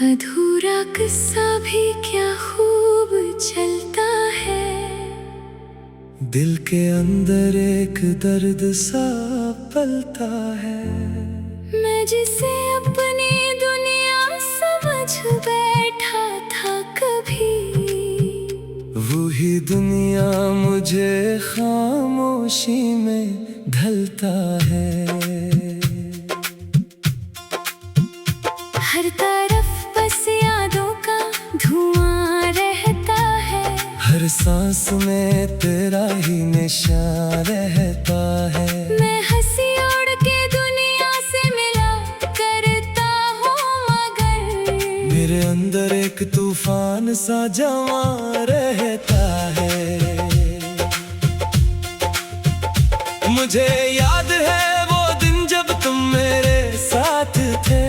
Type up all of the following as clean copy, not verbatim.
अधूरा किस्सा भी क्या खूब चलता है। दिल के अंदर एक दर्द सा पलता है। मैं जिसे अपनी दुनिया समझ बैठा था कभी, वही दुनिया मुझे खामोशी में ढलता है। हर तरफ बस यादों का धुआं रहता है। हर सांस में तेरा ही निशान रहता है। मैं हंसी उड़ के दुनिया से मिला करता हूँ, मगर मेरे अंदर एक तूफान सा जमा रहता है। मुझे याद है वो दिन जब तुम मेरे साथ थे।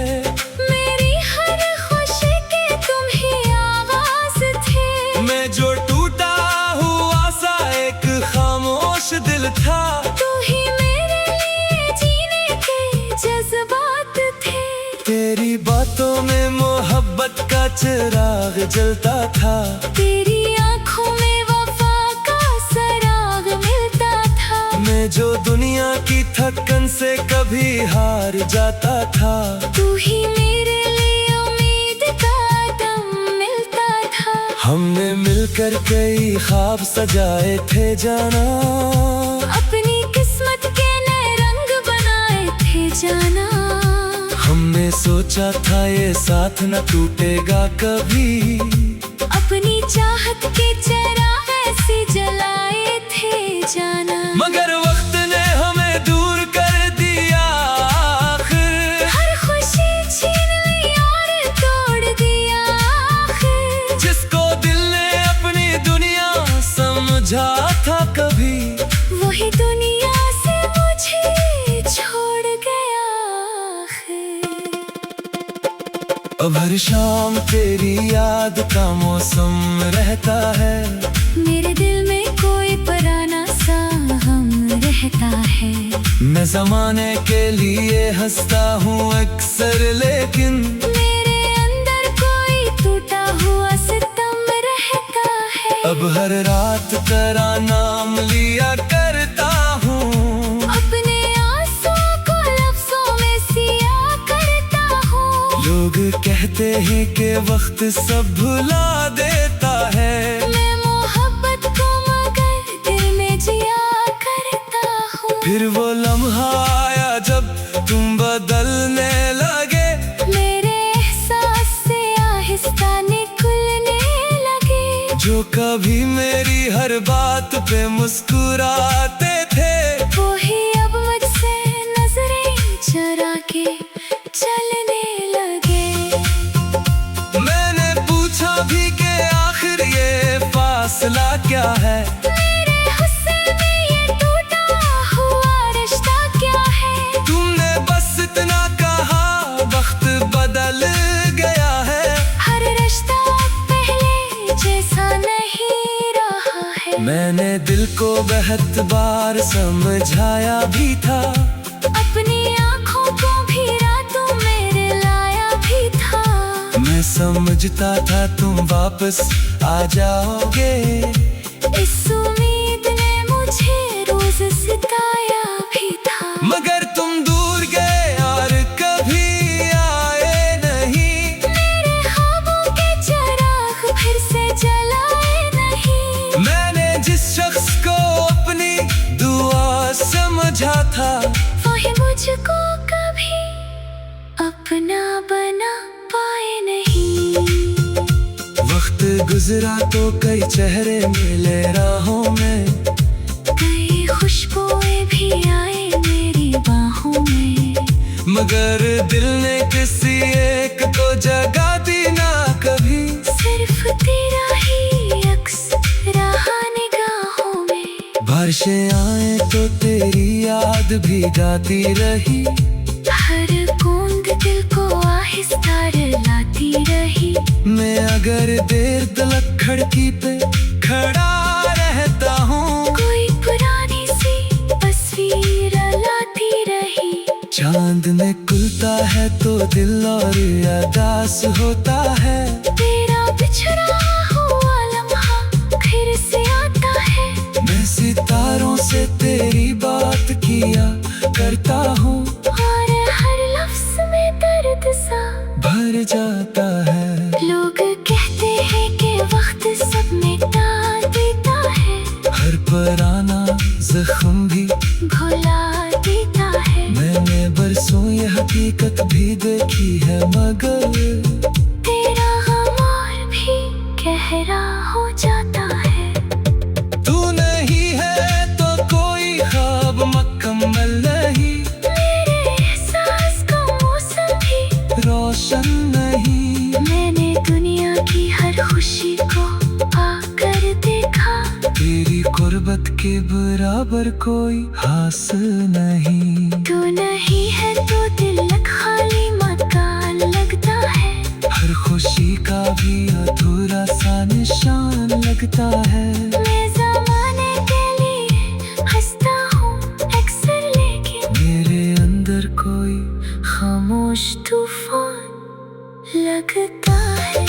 मेरी हर खुशी के तुम ही आवाज थे। मैं जो टूटा हुआ सा एक खामोश दिल था। तू ही मेरे लिए जीने के जज्बात थे। तेरी बातों में मोहब्बत का चिराग जलता था। तेरी आंखों में वफा का सराग मिलता था। मैं जो दुनिया की थकन से कभी हार जाता था। तू ही मेरे लिए उम्मीद का दम मिलता था। हमने मिलकर कई ख्वाब सजाए थे जाना। अपनी किस्मत के नए रंग बनाए थे जाना। हमने सोचा था ये साथ न टूटेगा कभी। अपनी चाहत के चिराग ऐसे जलाए थे जाना। मगर वक्त ने हमें दूर कर दिया आखिर। हर खुशी छीन ली और तोड़ दिया आखिर। जिसको दिल ने अपनी दुनिया समझा था कभी, वही दुनिया से मुझे छोड़ गया आखिर। अब हर शाम तेरी याद का मौसम रहता है। मेरे दिल में कोई पराना सा हम रहता है। मैं जमाने के लिए हंसता हूँ अक्सर, लेकिन मेरे अंदर कोई टूटा हुआ सितम रहता है। अब हर रात तेरा नाम लिया करता हूँ। अपने आंसुओं को लफ्जों में सिया करता हूँ। लोग कहते हैं कि वक्त सब भुला देता है। मैं मोहब्बत को मगर दिल में जिया करता हूँ। फिर वो लम्हा आया जब तुम बदलने लगे। मेरे एहसास से आहिस्ता निकलने लगे। जो कभी मेरी हर बात पे मुस्कुराते थे, वो ही अब मुझसे नजरें चुरा के चलने लगे। मैंने पूछा भी कि आखिर ये फासला क्या है। मेरे हुस्न में ये टूटा हुआ रिश्ता क्या है। तुमने बस इतना कहा, वक्त बदल गया है। हर रिश्ता पहले जैसा नहीं रहा है। मैंने दिल को बहुत बार समझाया भी था। अपनी आंखों को भी रातों मेरे लाया भी था। मैं समझता था तुम वापस आ जाओगे। इस उम्मीद ने मुझे रोज सताया भी था। मगर तुम दूर गए और कभी आए नहीं। मेरे ख्वाबों के चिराग फिर से जलाए नहीं। मैंने जिस शख्स को अपनी दुआ समझा था, वही मुझको कभी अपना बना पाए नहीं। वक्त गुजरा तो कई चेहरे मिले राहों में। कई खुशबुएं भी आए मेरी बाहों में। मगर दिल ने किसी एक को जगा दी ना कभी। सिर्फ तेरा ही अक्स रहा निगाहों में। बारिशें आए तो तेरी याद भी गाती रही। हर बूंद दिल को आहिस्ता रुलाती रही। मैं अगर देर तलक खिड़की पे खड़ा रहता हूँ, कोई पुरानी सी तस्वीर लाती रही। चांद चांद निकलता है तो दिल और उदास होता है। तेरा बिछड़ा हुआ लम्हा फिर से आता है। मैं सितारों से तेरी बात किया करता हूँ, और हर लफ्ज में दर्द सा भर जाता है। लोग कहते हैं कि वक्त सब मिटा देता है, हर पुराना जख्म भी भुला देता है। मैंने बरसों ये हकीकत भी देखी है, मगर तेरा गम और भी गहरा हो जाता है। तू नहीं है तो कोई ख्वाब मुकम्मल नहीं, मेरे एहसास का मौसम भी रोशन नहीं। मैंने दुनिया की हर खुशी को आकर देखा, तेरी कुर्बत के बराबर कोई हासिल नहीं। तू नहीं है तो दिल खाली मकान लगता है। हर खुशी का भी अधूरा सा निशान लगता है। मैं ज़माने के लिए हंसता हूँ अक्सर, लेकिन मेरे अंदर कोई खामोश तूफान लगता है।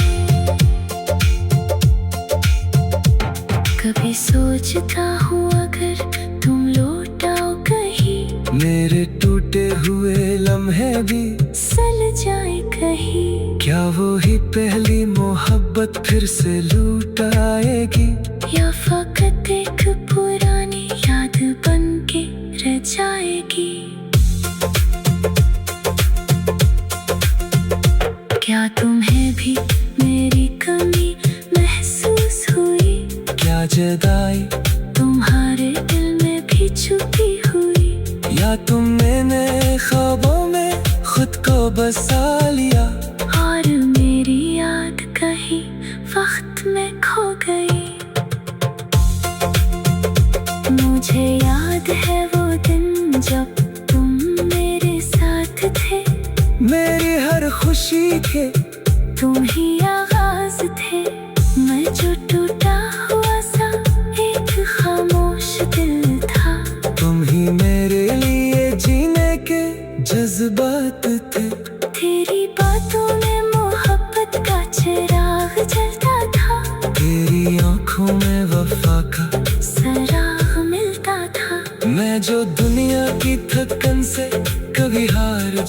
कभी सोचता हूँ अगर तुम लौट आओ कहीं, मेरे टूटे हुए लम्हे भी सल जाए कहीं। क्या वो ही पहली मोहब्बत फिर से लूट आएगी, या फकत एक पुरानी याद बन के रह जाएगी। क्या तुम्हें भी मेरी कमी महसूस हुई? क्या जुदाई तुम्हारे दिल में भी छुपी हुई? या तुमने ख्वाबों में खुद को बसा लिया, और मेरी याद कहीं वक्त में खो गई। मुझे याद है वो दिन जब तुम मेरे साथ थे, मेरी हर खुशी के तुम ही आगाज थे। मैं जो टूटा हुआ सा एक खामोश दिल था, तुम ही मेरे लिए जीने के जज्बात थे। तेरी बातों में मोहब्बत का चिराग जलता था, तेरी आंखों में वफा का सराग मिलता था। मैं जो दुनिया की थकन से कभी हार